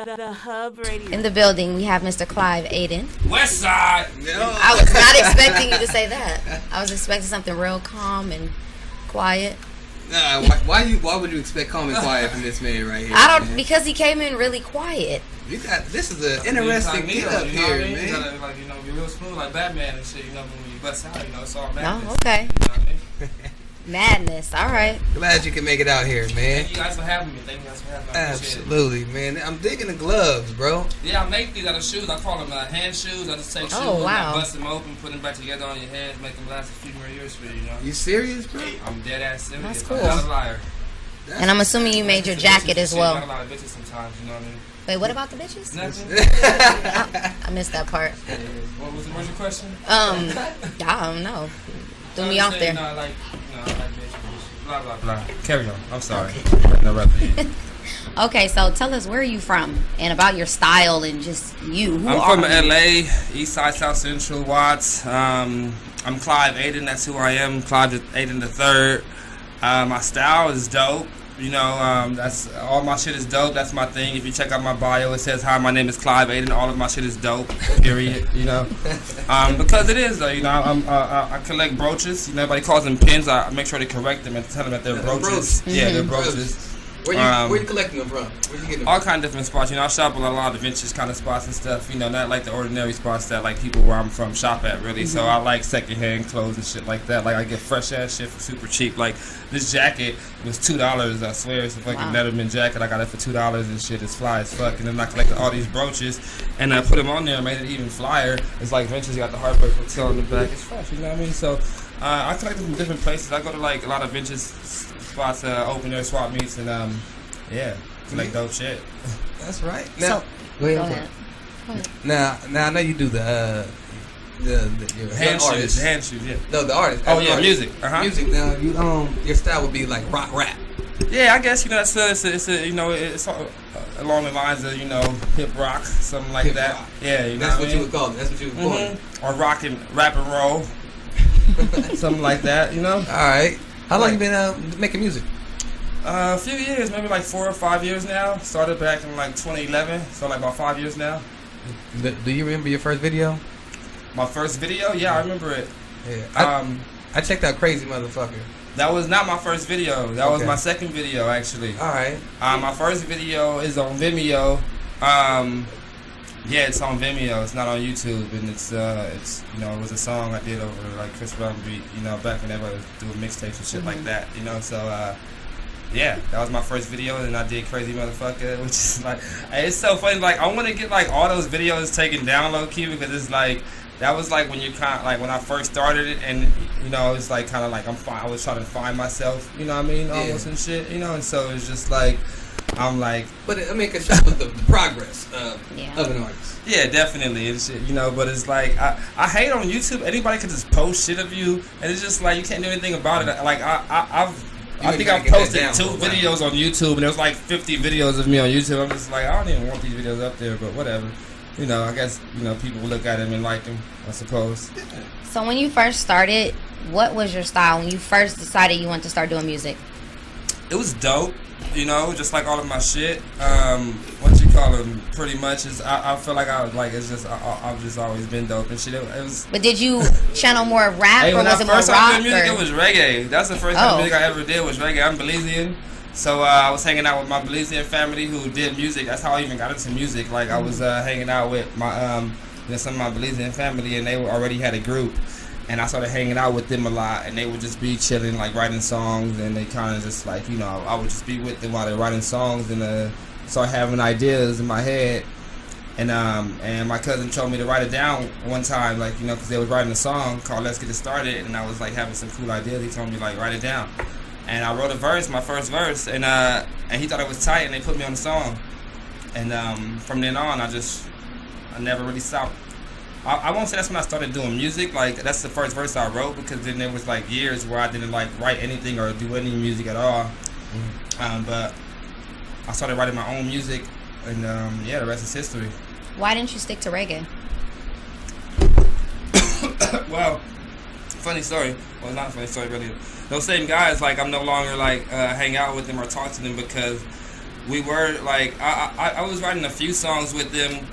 The Hub Radio. In the building, we have Mr. Clive Aden. West Side. No. I was not expecting you to say that. I was expecting something real calm and quiet. Nah, why would you expect calm and quiet from this man right here? Because he came in really quiet. This is an interesting get up here, man. You gotta be real smooth like Batman and shit. When you bust out, it's all madness. Oh, okay. You know what I mean? Madness. All right. Glad you can make it out here, man. Thank you guys for having me. Thank you guys for having me. Absolutely, man. I'm digging the gloves, bro. Yeah, I make these out of shoes. I call them hand shoes. I just take shoes and I bust them open, put them back together on your head, make them last a few more years for you, You serious, bro? I'm dead ass serious. That's cool. I'm not a liar. And I'm assuming you made your jacket as well. I got a lot of bitches sometimes, you know what I mean? Wait, what about the bitches? Nothing. I missed that part. What was the original question? I don't know. Threw me off there. I like bitches. Blah, blah, blah. Carry on. I'm sorry. No reference. Okay, so tell us, where are you from? And about your style and just you. I'm from LA, East Side, South Central, Watts. I'm Clive Aden. That's who I am. Clive Aden the Third. My style is dope. That's all my shit is dope. That's my thing. If you check out my bio, it says, "Hi, my name is Clive Aden." All of my shit is dope. Period. Because it is though. I collect brooches. Everybody calls them pins. I make sure to correct them and tell them that they're brooches. Yeah, they're brooches. Where you collecting them from? Where you getting them all from? kind of different spots. I shop at a lot of vintage kind of spots and stuff. Not like the ordinary spots that like people where I'm from shop at really. So I like secondhand clothes and shit like that. Like I get fresh ass shit for super cheap. Like this jacket was $2. I swear it's a fucking Letterman jacket. I got it for $2 and shit. It's fly as fuck. And then I collected all these brooches and I put them on there and made it even flyer. It's like vintage. You got the Heartbreak Hotel on the back. It's fresh. You know what I mean? So I collect them from different places. I go to like a lot of vintage spots, open air swap meets, and like dope shit. That's right. Now, go ahead. Now I know you do the hand shoes. The hand shoes, yeah. No, the artist. Oh yeah, music. Music. Now your style would be like rock rap. Yeah, I guess it's along the lines of hip rock, something like that. Rock. Yeah, That's what you would call it. That's what you would call it. Or rap and roll, something like that. All right. How long you been making music? A few years, maybe like 4 or 5 years now. Started back in like 2011, so like about 5 years now. Do you remember your first video? My first video? Yeah, I remember it. Yeah. I checked out Crazy Motherfucker. That was not my first video. That was my second video, actually. All right. My first video is on Vimeo. It's on Vimeo. It's not on YouTube, and it was a song I did over like Chris Brown beat. Back when everybody was doing mixtapes and shit like that. So. Yeah, that was my first video, and I did Crazy Motherfucker, which is like, it's so funny. Like, I want to get like all those videos taken down low key because it's like that was like when you kind of like when I first started it, and it's like kind of like I was trying to find myself, almost and shit, and so it's just like I'm like, but I mean, it shows the progress of an artist. Yeah, definitely and shit, but it's like I hate on YouTube. Anybody can just post shit of you, and it's just like you can't do anything about it. Like I think I posted 2 videos on YouTube, and there was like 50 videos of me on YouTube. I'm just like, I don't even want these videos up there, but whatever. I guess, people will look at them and like them, I suppose. So when you first started, what was your style when you first decided you wanted to start doing music? It was dope, just like all of my shit. What you call them, pretty much is I feel like I was like I've just always been dope and shit. It was. But did you channel more rap or was it more rock? First time doing music, it was reggae. That's the first time music I ever did was reggae. I'm Belizean, so I was hanging out with my Belizean family who did music. That's how I even got into music. Like I was hanging out with my some of my Belizean family, and they already had a group. And I started hanging out with them a lot, and they would just be chilling, like writing songs, and they kind of just like, I would just be with them while they're writing songs, and start having ideas in my head. And my cousin told me to write it down one time, like, because they was writing a song called Let's Get It Started, and I was like having some cool ideas. He told me like, write it down. And I wrote a verse, my first verse, and he thought it was tight, and they put me on the song. And from then on, I never really stopped. I won't say that's when I started doing music. Like that's the first verse I wrote, because then there was like years where I didn't like write anything or do any music at all. But I started writing my own music, and the rest is history. Why didn't you stick to reggae? Well, funny story. Well, not a funny story, really. Those same guys, like I'm no longer like hang out with them or talk to them because we were like, I was writing a few songs with them,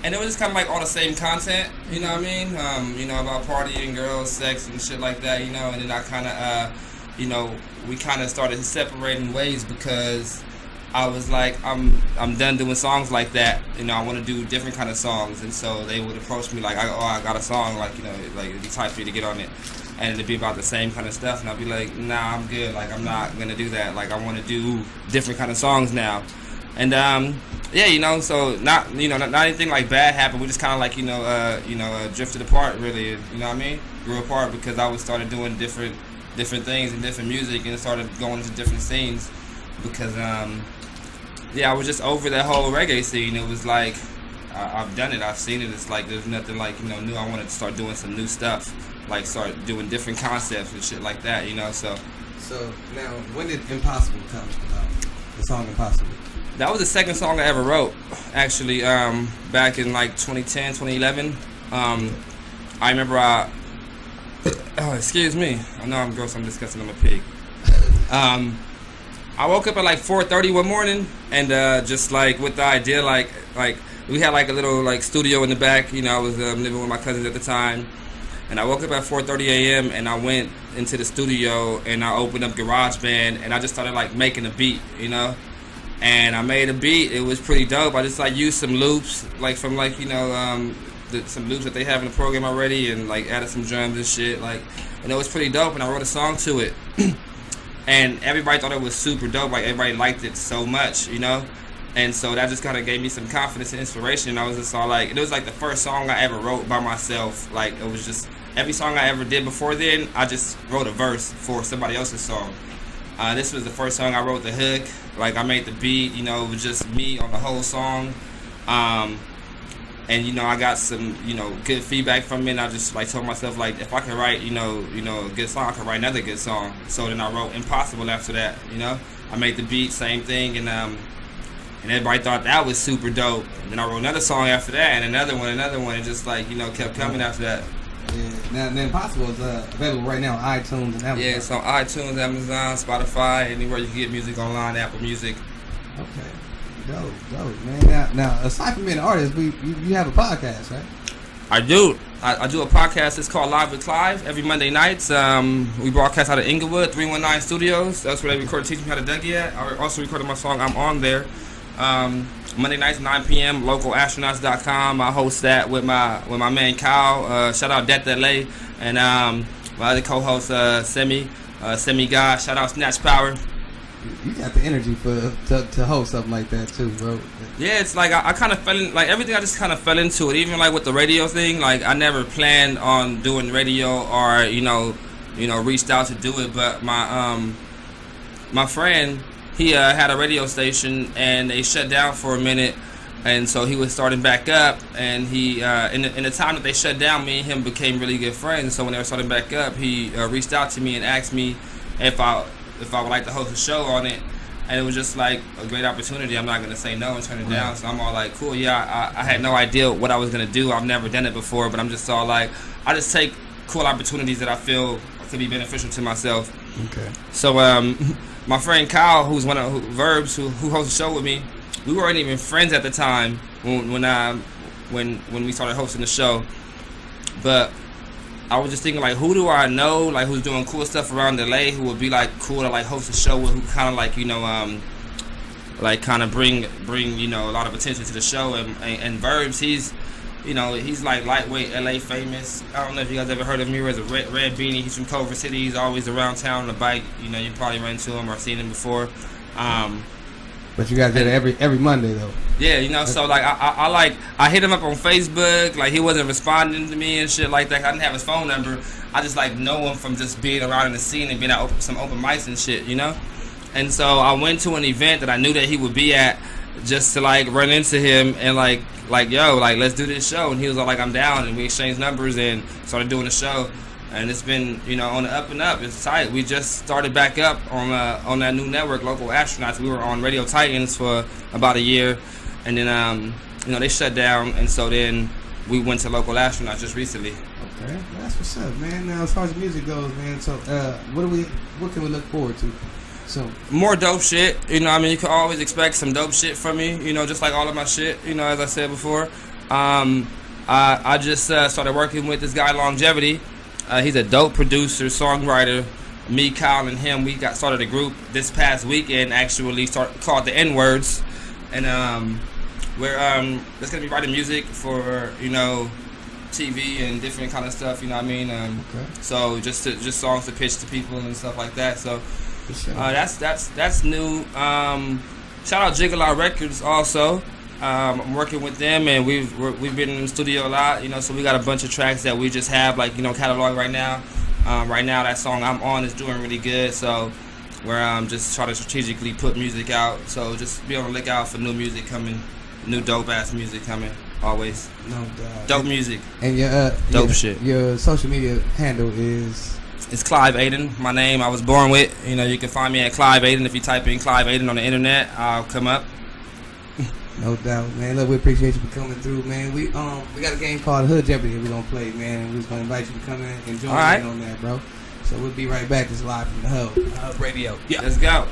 and it was just kind of like all the same content, you know what I mean? You know, about partying, girls, sex, and shit like that, you know. And then I kind of, you know, we kind of started separating ways because I was like, I'm done doing songs like that. You know, I want to do different kind of songs. And so they would approach me like, I got a song, like, you know, like it'd be tight for you to get on it. And it'd be about the same kind of stuff. And I'd be like, nah, I'm good. Like, I'm not going to do that. Like, I want to do different kind of songs now. And, yeah, you know, so not anything like bad happened. We just kind of like, drifted apart, really. You know what I mean? Grew apart because I started doing different things and different music, and started going into different scenes because, yeah, I was just over that whole reggae scene. It was like, I've done it, I've seen it. It's like there's nothing like, you know, new. I wanted to start doing some new stuff, like start doing different concepts and shit like that, you know. So now, when did Impossible come about? The song Impossible. That was the second song I ever wrote, actually, back in like 2010, 2011. I remember oh, excuse me. I know I'm gross, I'm disgusting, I'm a pig. I woke up at like 4:30 one morning, and just like with the idea, like we had like a little like studio in the back, you know. I was living with my cousins at the time, and I woke up at 4:30 a.m. and I went into the studio and I opened up GarageBand and I just started like making a beat, you know. And I made a beat. It was pretty dope. I just like used some loops, like from like, you know, some loops that they have in the program already, and like added some drums and shit, like, and it was pretty dope. And I wrote a song to it, and everybody thought it was super dope. Like, everybody liked it so much, you know. And so that just kind of gave me some confidence and inspiration. And I was just all like, it was like the first song I ever wrote by myself. Like, it was just every song I ever did before then, I just wrote a verse for somebody else's song. This was the first song I wrote the hook. Like, I made the beat, you know, it was just me on the whole song. And, you know, I got some, you know, good feedback from it, and I just, like, told myself, like, if I could write, you know, a good song, I could write another good song. So then I wrote Impossible after that, you know. I made the beat, same thing, and everybody thought that was super dope. And then I wrote another song after that, and another one, and just, like, you know, kept coming after that. Yeah. Now Impossible is available right now on iTunes and Amazon. Yeah, it's on iTunes, Amazon, Spotify, anywhere you can get music online, Apple Music. Okay, dope, man. Now, aside from being an artist, you have a podcast, right? I do. I do a podcast. It's called Live with Clive every Monday nights. We broadcast out of Inglewood, 319 Studios. That's where they record Teach Me How to Dougie at. I also recorded my song I'm On There. Monday nights, 9 p.m. localastronauts.com. I host that with my man Kyle. Shout out Det LA, and my other co-host Semi Guy. Shout out Snatch Power. You got the energy to host something like that too, bro. Yeah, it's like I kind of fell in, like everything. I just kind of fell into it. Even like with the radio thing, like I never planned on doing radio or you know reached out to do it. But my friend, he had a radio station and they shut down for a minute, and so he was starting back up. And he in the time that they shut down, me and him became really good friends. So when they were starting back up, he reached out to me and asked me if I would like to host a show on it. And it was just like a great opportunity. I'm not going to say no and turn it down. So I'm all like, cool, yeah, I had no idea what I was going to do. I've never done it before, but I'm just all like, I just take cool opportunities that I feel could be beneficial to myself. Okay. So my friend Kyle, who's one of Verbs, who hosts a show with me, we weren't even friends at the time when we started hosting the show. But I was just thinking, like, who do I know, like, who's doing cool stuff around LA, who would be, like, cool to, like, host a show with, who kind of, like, you know, like, kind of bring, you know, a lot of attention to the show. And Verbs, he's, you know, he's, like, lightweight LA famous. I don't know if you guys ever heard of him. He wears a red beanie. He's from Culver City. He's always around town on a bike. You know, you probably run into him or seen him before. But you guys did it every Monday, though. Yeah, you know, so like I hit him up on Facebook, like he wasn't responding to me and shit like that. I didn't have his phone number. I just like know him from just being around in the scene and being at some open mics and shit, you know. And so I went to an event that I knew that he would be at, just to like run into him and like yo, like let's do this show. And he was all like, I'm down, and we exchanged numbers and started doing the show. And it's been, you know, on the up and up. It's tight. We just started back up on that new network, Local Astronauts. We were on Radio Titans for about a year, and then you know, they shut down, and so then we went to Local Astronauts just recently. Okay, that's what's up, man. Now, as far as the music goes, man, so what can we look forward to? So more dope shit. You know, I mean, you can always expect some dope shit from me. You know, just like all of my shit. You know, as I said before, I just started working with this guy Longevity. He's a dope producer, songwriter. Me, Kyle, and him, we got started a group this past weekend. Actually, called the N Words, and we're just gonna be writing music for TV and different kind of stuff. You know what I mean? okay. So just songs to pitch to people and stuff like that. So Sure. that's new. Shout out Jiggle Out Records also. I'm working with them, and we've been in the studio a lot. You know, so we got a bunch of tracks that we just have catalog right now. Right now, that song I'm on is doing really good. So we're just trying to strategically put music out. So just be on the lookout for new music coming, new dope ass music coming. Always. No doubt. Dope music. And your dope shit. Your social media handle is? It's Clive Aden. My name I was born with. You know, you can find me at Clive Aden. If you type in Clive Aden on the internet, I'll come up. No doubt, man. Look, we appreciate you for coming through, man. We got a game called Hood Jeopardy that we're gonna play, man. We're just gonna invite you to come in and join in on that, bro. So we'll be right back. This is live from the Hub Radio. Yeah. Let's go.